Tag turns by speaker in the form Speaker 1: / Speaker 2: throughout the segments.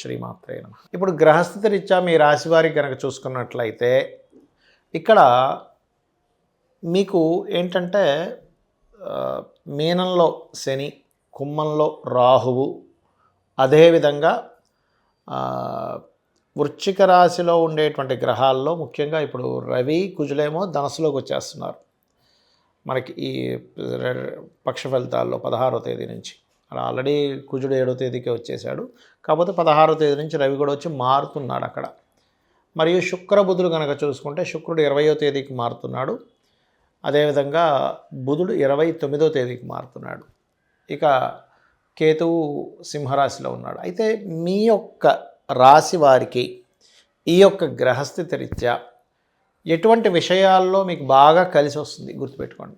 Speaker 1: శ్రీమాత్రే నమః. ఇప్పుడు గ్రహస్థితి రీత్యా మీ రాశి వారికి కనుక చూసుకున్నట్లయితే ఇక్కడ మీకు ఏంటంటే మీనంలో శని, కుంభంలో రాహువు, అదేవిధంగా వృశ్చిక రాశిలో ఉండేటువంటి గ్రహాల్లో ముఖ్యంగా ఇప్పుడు రవి, కుజులేమో ధనస్సులోకి వచ్చేస్తున్నారు మనకి ఈ పక్ష ఫలితాల్లో 16వ తేదీ నుంచి. అలా ఆల్రెడీ కుజుడు 7వ తేదీకే వచ్చేసాడు, కాకపోతే 16వ తేదీ నుంచి రవి కూడా వచ్చి మారుతున్నాడు అక్కడ. మరియు శుక్ర బుధుడు కనుక చూసుకుంటే శుక్రుడు 20వ తేదీకి మారుతున్నాడు, అదేవిధంగా బుధుడు 29వ తేదీకి మారుతున్నాడు. ఇక కేతువు సింహరాశిలో ఉన్నాడు. అయితే మీ యొక్క రాశి వారికి ఈ యొక్క గ్రహస్థితి రీత్యా ఎటువంటి విషయాల్లో మీకు బాగా కలిసి వస్తుంది గుర్తుపెట్టుకోండి.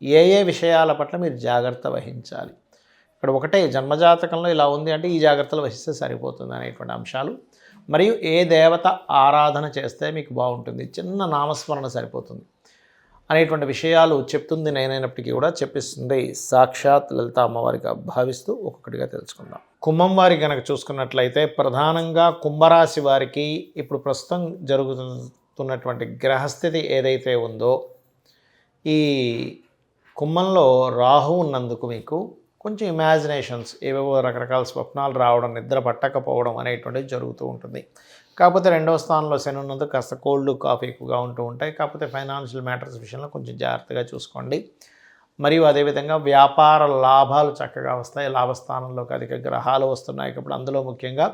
Speaker 1: ఏ ఏ విషయాల పట్ల మీరు జాగ్రత్త వహించాలి. ఇక్కడ ఒకటే జన్మజాతకంలో ఇలా ఉంది అంటే ఈ జాగ్రత్తలు వహిస్తే సరిపోతుంది అనేటువంటి అంశాలు. మరియు ఏ దేవత ఆరాధన చేస్తే మీకు బాగుంటుంది, చిన్న నామస్మరణ సరిపోతుంది అనేటువంటి విషయాలు చెప్తుంది నేనైనప్పటికీ కూడా చెప్పిస్తుంది సాక్షాత్ లలిత అమ్మవారిగా భావిస్తూ ఒక్కొక్కటిగా తెలుసుకుందాం. కుంభం వారికి కనుక చూసుకున్నట్లయితే ప్రధానంగా కుంభరాశి వారికి ఇప్పుడు ప్రస్తుతం జరుగుతున్నటువంటి గ్రహస్థితి ఏదైతే ఉందో, ఈ కుంభంలో రాహు ఉన్నందుకు మీకు కొంచెం ఇమాజినేషన్స్, ఏవేవో రకరకాల స్వప్నాలు రావడం, నిద్ర పట్టకపోవడం అనేటువంటిది జరుగుతూ ఉంటుంది. కాకపోతే 2వ స్థానంలో శని ఉన్నందుకు కాస్త కోల్డ్ కాఫీ ఎక్కువగా ఉంటూ ఉంటాయి. కాకపోతే ఫైనాన్షియల్ మ్యాటర్స్ విషయంలో కొంచెం జాగ్రత్తగా చూసుకోండి. మరియు అదేవిధంగా వ్యాపార లాభాలు చక్కగా వస్తాయి. లాభస్థానంలోకి అధిక గ్రహాలు వస్తున్నాయి కాబట్టి అందులో ముఖ్యంగా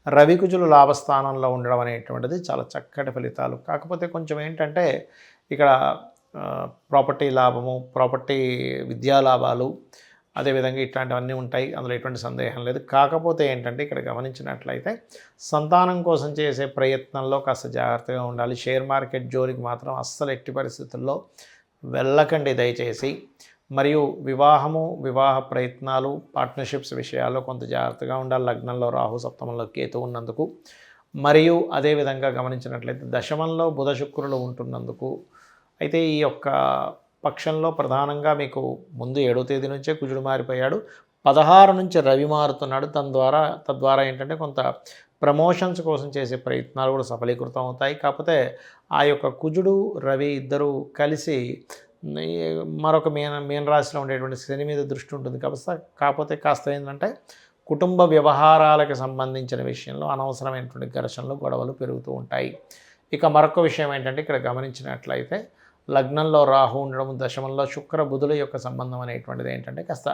Speaker 1: రవి కుజులు లాభస్థానంలో ఉండడం అనేటువంటిది చాలా చక్కటి ఫలితాలు. కాకపోతే కొంచెం ఏంటంటే ఇక్కడ ప్రాపర్టీ లాభము, ప్రాపర్టీ విద్యా లాభాలు, అదేవిధంగా ఇట్లాంటివన్నీ ఉంటాయి, అందులో ఎటువంటి సందేహం లేదు. కాకపోతే ఏంటంటే ఇక్కడ గమనించినట్లయితే సంతానం కోసం చేసే ప్రయత్నంలో కాస్త జాగ్రత్తగా ఉండాలి. షేర్ మార్కెట్ జోలికి మాత్రం అస్సలు ఎట్టి పరిస్థితుల్లో వెళ్ళకండి దయచేసి. మరియు వివాహ ప్రయత్నాలు, పార్ట్నర్షిప్స్ విషయాల్లో కొంత జాగ్రత్తగా ఉండాలి. లగ్నంలో రాహు, సప్తమంలో కేతు ఉన్నందుకు, మరియు అదేవిధంగా గమనించినట్లయితే దశమంలో బుధ శుక్రులు ఉంటున్నందుకు. అయితే ఈ యొక్క పక్షంలో ప్రధానంగా మీకు ముందు 7వ తేదీ నుంచే కుజుడు మారిపోయాడు, 16 నుంచి రవి మారుతున్నాడు. తద్వారా ఏంటంటే కొంత ప్రమోషన్స్ కోసం చేసే ప్రయత్నాలు కూడా సఫలీకృతం అవుతాయి. కాకపోతే ఆ యొక్క కుజుడు రవి ఇద్దరు కలిసి మరొక మీన రాశిలో ఉండేటువంటి శని మీద దృష్టి ఉంటుంది. కాకపోతే కాస్త ఏంటంటే కుటుంబ వ్యవహారాలకు సంబంధించిన విషయంలో అనవసరమైనటువంటి ఘర్షణలు, గొడవలు పెరుగుతూ ఉంటాయి. ఇక మరొక విషయం ఏంటంటే ఇక్కడ గమనించినట్లయితే లగ్నంలో రాహు ఉండడం, దశమంలో శుక్ర బుధుల యొక్క సంబంధం అనేటువంటిది ఏంటంటే కాస్త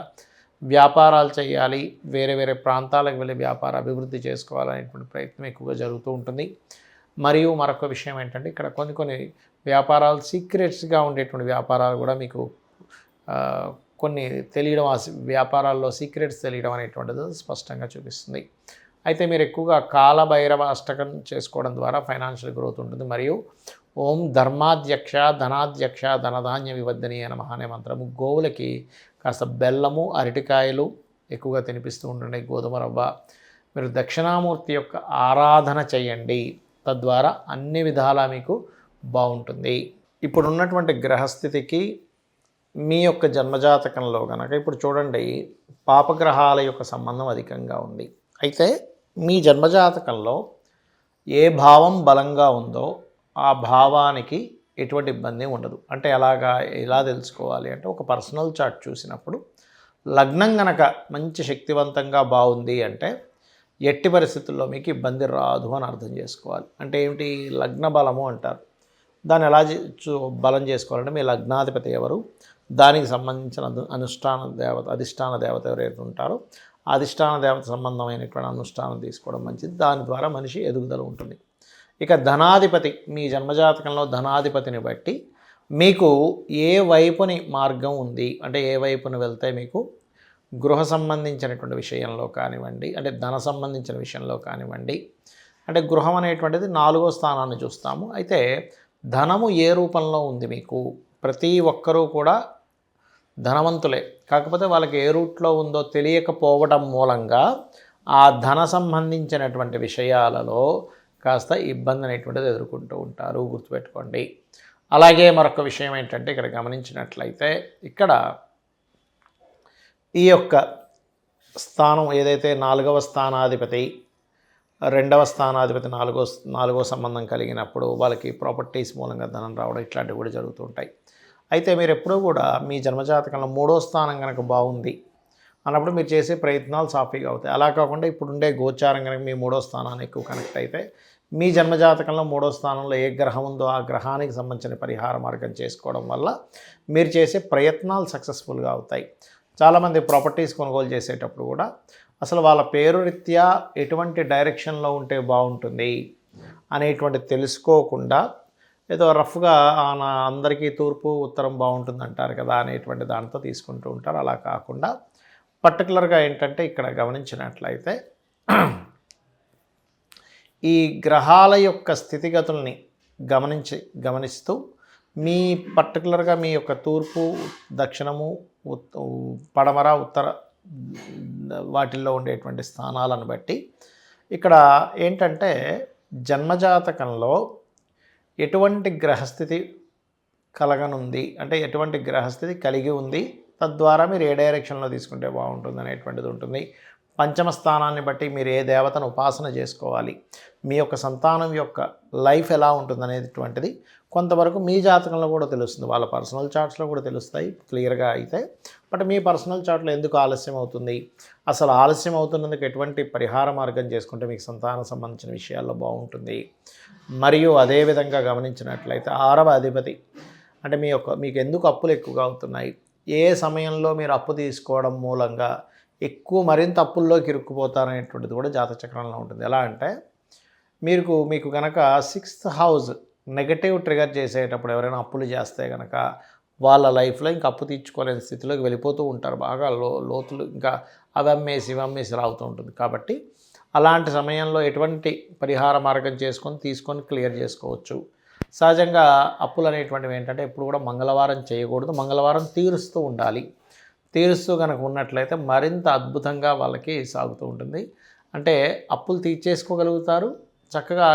Speaker 1: వ్యాపారాలు చేయాలి, వేరే వేరే ప్రాంతాలకు వెళ్ళి వ్యాపార అభివృద్ధి చేసుకోవాలనేటువంటి ప్రయత్నం ఎక్కువగా జరుగుతూ ఉంటుంది. మరియు మరొక విషయం ఏంటంటే ఇక్కడ కొన్ని వ్యాపారాలు సీక్రెట్స్గా ఉండేటువంటి వ్యాపారాలు కూడా మీకు కొన్ని తెలియడం, వ్యాపారాల్లో సీక్రెట్స్ తెలియడం అనేటువంటిది స్పష్టంగా చూపిస్తుంది. అయితే మీరు ఎక్కువగా కాలభైరవ అష్టకం చేసుకోవడం ద్వారా ఫైనాన్షియల్ గ్రోత్ ఉంటుంది. మరియు ఓం ధర్మాధ్యక్ష ధనాధ్యక్ష ధనధాన్య వివర్ధనీయ నమః అనే మంత్రము గోవులకి కాస్త బెల్లము, అరటికాయలు ఎక్కువగా తినిపిస్తూ ఉండండి, గోధుమ రవ్వ. మీరు దక్షిణామూర్తి యొక్క ఆరాధన చేయండి, తద్వారా అన్ని విధాలా మీకు బాగుంటుంది. ఇప్పుడున్నటువంటి గ్రహస్థితికి మీ యొక్క జన్మజాతకంలో కనుక ఇప్పుడు చూడండి పాపగ్రహాల యొక్క సంబంధం అధికంగా ఉంది. అయితే మీ జన్మజాతకంలో ఏ భావం బలంగా ఉందో ఆ భావానికి ఎటువంటి ఇబ్బంది ఉండదు. అంటే ఎలా తెలుసుకోవాలి అంటే ఒక పర్సనల్ చార్ట్ చూసినప్పుడు లగ్నం కనుక మంచి శక్తివంతంగా బాగుంది అంటే ఎట్టి పరిస్థితుల్లో మీకు ఇబ్బంది రాదు అని అర్థం చేసుకోవాలి. అంటే ఏమిటి, లగ్న బలము అంటారు. దాన్ని ఎలా బలం చేసుకోవాలంటే మీ లగ్నాధిపతి ఎవరు, దానికి సంబంధించిన అధిష్టాన దేవత ఎవరైతే ఉంటారో అధిష్టాన దేవత సంబంధమైనటువంటి అనుష్ఠానం తీసుకోవడం మంచిది. దాని ద్వారా మనిషి ఎదుగుదల ఉంటుంది. ఇక ధనాధిపతి, మీ జన్మజాతకంలో ధనాధిపతిని బట్టి మీకు ఏ వైపుని మార్గం ఉంది అంటే ఏ వైపుని వెళ్తే మీకు గృహ సంబంధించినటువంటి విషయంలో కానివ్వండి, అంటే ధన సంబంధించిన విషయంలో కానివ్వండి, అంటే గృహం అనేటువంటిది 4వ స్థానాన్ని చూస్తాము. అయితే ధనము ఏ రూపంలో ఉంది మీకు, ప్రతి ఒక్కరూ కూడా ధనవంతులే, కాకపోతే వాళ్ళకి ఏ రూట్లో ఉందో తెలియకపోవడం మూలంగా ఆ ధన సంబంధించినటువంటి విషయాలలో కాస్త ఇబ్బంది అనేటువంటిది ఎదుర్కొంటూ ఉంటారు, గుర్తుపెట్టుకోండి. అలాగే మరొక విషయం ఏంటంటే ఇక్కడ గమనించినట్లయితే ఇక్కడ ఈ యొక్క స్థానం ఏదైతే 4వ స్థానాధిపతి రెండవ స్థానాధిపతి నాలుగో సంబంధం కలిగినప్పుడు వాళ్ళకి ప్రాపర్టీస్ మూలంగా ధనం రావడం ఇట్లాంటివి కూడా జరుగుతుంటాయి. అయితే మీరు ఎప్పుడూ కూడా మీ జన్మజాతకంలో 3వ స్థానం కనుక బాగుంది అన్నప్పుడు మీరు చేసే ప్రయత్నాలు సాఫీగా అవుతాయి. అలా కాకుండా ఇప్పుడుండే గోచారం కనుక మీ 3వ స్థానాన్ని ఎక్కువ కనెక్ట్ అయితే మీ జన్మజాతకంలో 3వ స్థానంలో ఏ గ్రహం ఉందో ఆ గ్రహానికి సంబంధించిన పరిహార మార్గం చేసుకోవడం వల్ల మీరు చేసే ప్రయత్నాలు సక్సెస్ఫుల్గా అవుతాయి. చాలామంది ప్రాపర్టీస్ కొనుగోలు చేసేటప్పుడు కూడా అసలు వాళ్ళ పేరు రీత్యా ఎటువంటి డైరెక్షన్లో ఉంటే బాగుంటుంది అనేటువంటి తెలుసుకోకుండా ఏదో రఫ్గా అందరికీ తూర్పు ఉత్తరం బాగుంటుంది అంటారు కదా అనేటువంటి దాంతో తీసుకుంటూ ఉంటారు. అలా కాకుండా పర్టికులర్గా ఏంటంటే ఇక్కడ గమనించినట్లయితే ఈ గ్రహాల యొక్క స్థితిగతుల్ని గమనిస్తూ మీ పర్టికులర్గా మీ యొక్క తూర్పు దక్షిణము పడమర ఉత్తర వాటిల్లో ఉండేటువంటి స్థానాలను బట్టి ఇక్కడ ఏంటంటే జన్మజాతకంలో ఎటువంటి గ్రహస్థితి కలగనుంది అంటే ఎటువంటి గ్రహస్థితి కలిగి ఉంది, తద్వారా మీరు ఏ డైరెక్షన్లో తీసుకుంటే బాగుంటుంది అనేటువంటిది ఉంటుంది. పంచమ స్థానాన్ని బట్టి మీరు ఏ దేవతను ఉపాసన చేసుకోవాలి, మీ యొక్క సంతానం యొక్క లైఫ్ ఎలా ఉంటుంది అనేటువంటిది కొంతవరకు మీ జాతకంలో కూడా తెలుస్తుంది. వాళ్ళ పర్సనల్ చార్ట్స్లో కూడా తెలుస్తాయి క్లియర్గా అయితే. బట్ మీ పర్సనల్ చార్ట్లో ఎందుకు ఆలస్యం అవుతుంది, అసలు ఆలస్యం అవుతున్నందుకు ఎటువంటి పరిహార మార్గం చేసుకుంటే మీకు సంతానం సంబంధించిన విషయాల్లో బాగుంటుంది. మరియు అదేవిధంగా గమనించినట్లయితే 6వ అధిపతి అంటే మీకు ఎందుకు అప్పులు ఎక్కువగా అవుతున్నాయి, ఏ సమయంలో మీరు అప్పు తీసుకోవడం మూలంగా మరింత అప్పుల్లోకి ఇరుక్కుపోతారనేటువంటిది కూడా జాతక చక్రంలో ఉంటుంది. ఎలా అంటే మీకు కనుక 6th హౌస్ నెగటివ్ ట్రిగర్ చేసేటప్పుడు ఎవరైనా అప్పులు చేస్తే కనుక వాళ్ళ లైఫ్లో ఇంకా అప్పు తీర్చుకోలేని స్థితిలోకి వెళ్ళిపోతూ ఉంటారు. బాగా లోతులు ఇంకా ఇవమ్మేసి రావుతూ ఉంటుంది. కాబట్టి అలాంటి సమయంలో ఎటువంటి పరిహార మార్గం తీసుకొని క్లియర్ చేసుకోవచ్చు. సహజంగా అప్పులు అనేటువంటివి ఏంటంటే ఎప్పుడు కూడా మంగళవారం చేయకూడదు, మంగళవారం తీరుస్తూ ఉండాలి. తీరుస్తూ కనుక ఉన్నట్లయితే మరింత అద్భుతంగా వాళ్ళకి సాగుతూ ఉంటుంది. అంటే అప్పులు తీర్చేసుకోగలుగుతారు, చక్కగా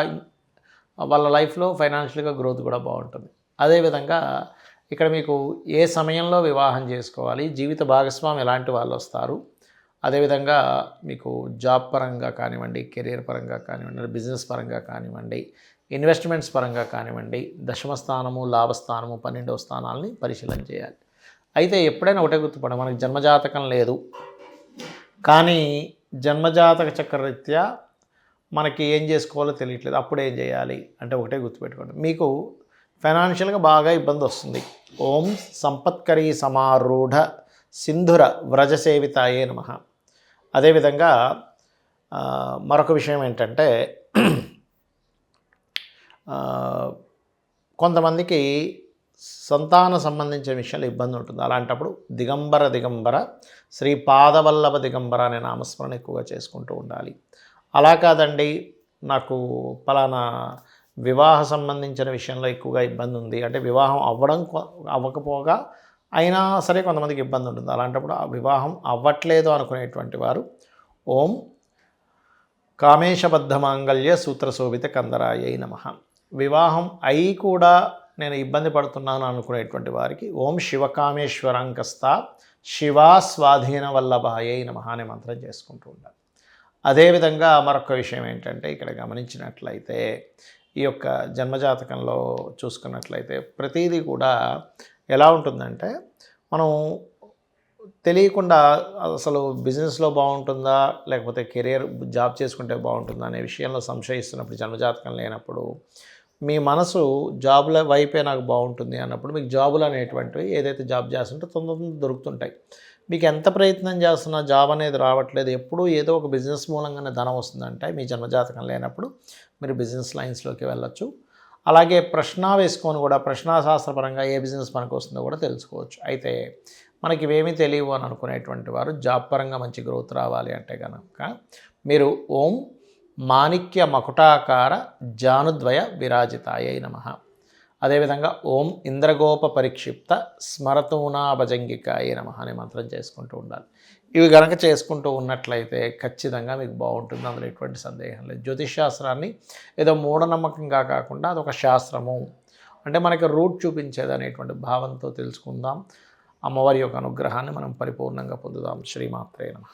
Speaker 1: వాళ్ళ లైఫ్లో ఫైనాన్షియల్గా గ్రోత్ కూడా బాగుంటుంది. అదేవిధంగా ఇక్కడ మీకు ఏ సమయంలో వివాహం చేసుకోవాలి, జీవిత భాగస్వామి ఎలాంటి వాళ్ళు వస్తారు, అదేవిధంగా మీకు జాబ్ పరంగా కానివ్వండి, కెరీర్ పరంగా కానివ్వండి, బిజినెస్ పరంగా కానివ్వండి, ఇన్వెస్ట్మెంట్స్ పరంగా కానివ్వండి, దశమ స్థానము, లాభస్థానము, 12వ స్థానాలని పరిశీలన చేయాలి. అయితే ఎప్పుడైనా ఒకటే గుర్తుపడ, మనకి జన్మజాతకం లేదు కానీ జన్మజాతక చక్రరీత్యా మనకి ఏం చేసుకోవాలో తెలియట్లేదు, అప్పుడు ఏం చేయాలి అంటే ఒకటే గుర్తుపెట్టుకోండి, మీకు ఫైనాన్షియల్గా బాగా ఇబ్బంది వస్తుంది. ఓం సంపత్కరీ సమారూఢ సింధుర వ్రజసేవితాయే నమః. అదేవిధంగా మరొక విషయం ఏంటంటే కొంతమందికి సంతాన సంబంధించిన విషయాలు ఇబ్బంది ఉంటుంది. అలాంటప్పుడు దిగంబర శ్రీ పాదవల్లభ దిగంబర అనే నామస్మరణ ఎక్కువగా చేసుకుంటూ ఉండాలి. అలా కాదండి నాకు పలానా వివాహ సంబంధించిన విషయంలో ఎక్కువగా ఇబ్బంది ఉంది అంటే వివాహం అవ్వకపోగా అయినా సరే కొంతమందికి ఇబ్బంది ఉంటుంది. అలాంటప్పుడు ఆ వివాహం అవ్వట్లేదు అనుకునేటువంటి వారు ఓం కామేశబద్ధ మాంగళ్య సూత్రశోభిత కందరాయై నమః. వివాహం అయి కూడా నేను ఇబ్బంది పడుతున్నాను అనుకునేటువంటి వారికి ఓం శివకామేశ్వరాంకస్త శివా స్వాధీన వల్లభాయై నమః అనే మంత్రం చేసుకుంటూ ఉండాలి. అదేవిధంగా మరొక విషయం ఏంటంటే ఇక్కడ గమనించినట్లయితే ఈ యొక్క జన్మజాతకంలో చూసుకున్నట్లయితే ప్రతిదీ కూడా ఎలా ఉంటుందంటే మనం తెలియకుండా అసలు బిజినెస్లో బాగుంటుందా లేకపోతే కెరియర్ జాబ్ చేసుకుంటే బాగుంటుందా అనే విషయంలో సంశయిస్తున్నప్పుడు జన్మజాతకం లేనప్పుడు మీ మనసు జాబ్ల వైపే నాకు బాగుంటుంది అన్నప్పుడు మీకు జాబులు అనేటువంటివి ఏదైతే జాబ్ చేస్తుంటే తొందరగా దొరుకుతుంటాయి. మీకు ఎంత ప్రయత్నం చేస్తున్నా జాబ్ అనేది రావట్లేదు, ఎప్పుడూ ఏదో ఒక బిజినెస్ మూలంగానే ధనం వస్తుందంటే మీ జన్మజాతకం లేనప్పుడు మీరు బిజినెస్ లైన్స్లోకి వెళ్ళొచ్చు. అలాగే ప్రశ్న వేసుకొని కూడా ప్రశ్నాశాస్త్రపరంగా ఏ బిజినెస్ మనకు వస్తుందో కూడా తెలుసుకోవచ్చు. అయితే మనకి ఇవేమీ తెలియవు అని అనుకునేటువంటి వారు జాబ్ పరంగా మంచి గ్రోత్ రావాలి అంటే కనుక మీరు ఓం మాణిక్య మకుటాకార జానుద్వయ విరాజితాయై నమః. అదేవిధంగా ఓం ఇంద్రగోప పరిక్షిప్త స్మరతూనాభజంగికాయై నమః అనే మంత్రం చేసుకుంటూ ఉండాలి. ఇవి కనుక చేసుకుంటూ ఉన్నట్లయితే ఖచ్చితంగా మీకు బాగుంటుంది, అందులో ఎటువంటి సందేహం లేదు. జ్యోతిష్ శాస్త్రాన్ని ఏదో మూఢనమ్మకంగా కాకుండా అదొక శాస్త్రము అంటే మనకి రూట్ చూపించేది అనేటువంటి భావంతో తెలుసుకుందాం. అమ్మవారి యొక్క అనుగ్రహాన్ని మనం పరిపూర్ణంగా పొందుదాం. శ్రీమాత్రే నమః.